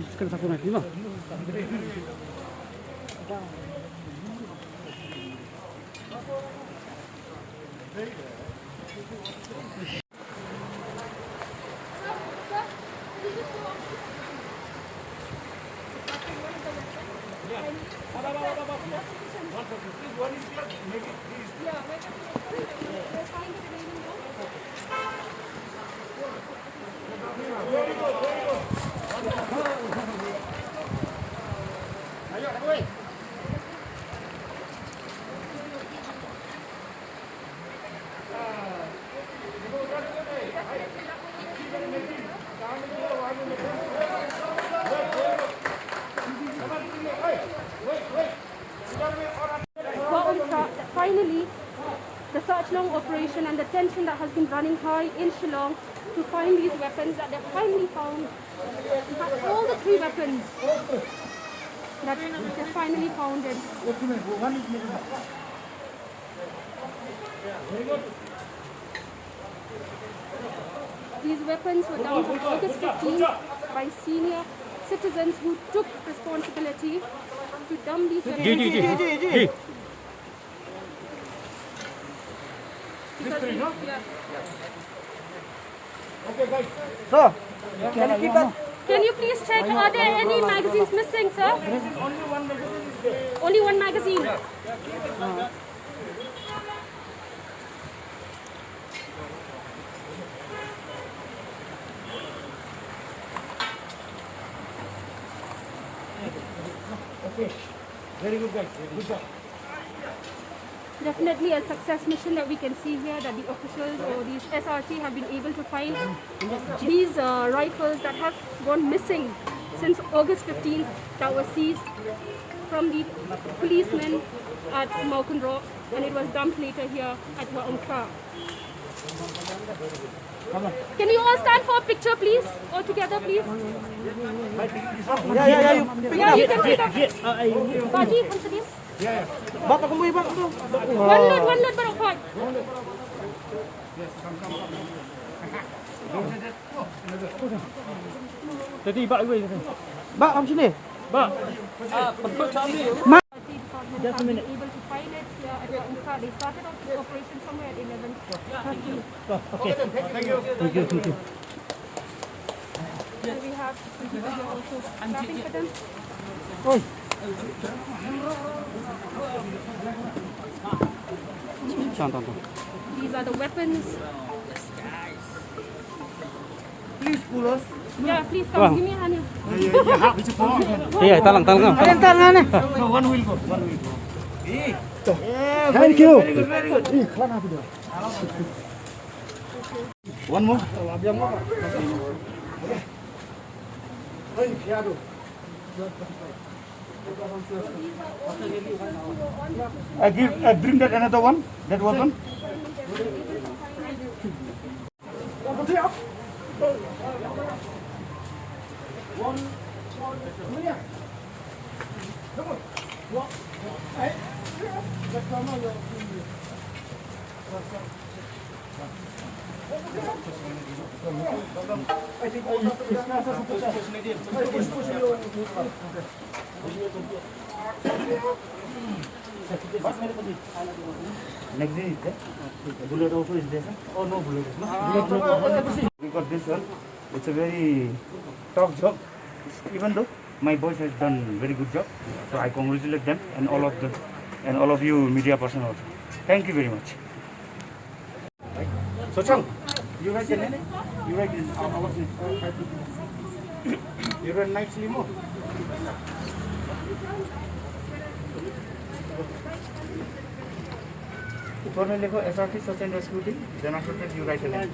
sekarang satu naik lima. Wahumkhrah, finally, the search-long operation and the tension that has been running high in Shillong to find these weapons that they finally found. In fact, all the 3 weapons that they finally found it. These weapons were dumped on August 15th by senior citizens who took responsibility to dump these weapons. Okay, guys. So, Can you please check, are there any magazines missing, sir? only one magazine is there. Only one magazine. Okay. Very good, guys. Good job. Definitely a success mission that we can see here, that the officials or these SRT have been able to find these rifles that have gone missing since August 15th, that were seized from the policemen at Wahumkhrah, and it was dumped later here at Wahumkhrah. Can you all stand for a picture, please? All together, please. Yeah. You can pick up. Baji, once again. Bapak kembali bak tu. One load, barang point. Tadi bak gue. Bak kamu sini. Bak. Just a minute. Able to find it here at Wahumkhrah. They started off this operation somewhere at 11:30. Okay. Thank you. Here we have some people here also clapping for them. Oi. These are the weapons. Please pull us. Yeah, please come. Give me a hand here. Yeah, it's a phone. Iya, talang. Ada tangan ni. No, one will go. Thank you. Very good. One more. I bring that another one. That weapon. Next day is there. Bullet also is there, sir? Oh, no bullet. We got this one. It's a very tough job. Even though my boys has done very good job, so I congratulate them and all of you media person also. Thank you very much. So Chang, you write your name? You write in our name. You write nicely more. ऊपर में लिखो SRT Search and Rescue Team. Then after that you write a name.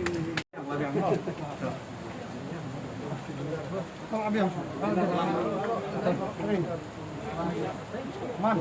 Man.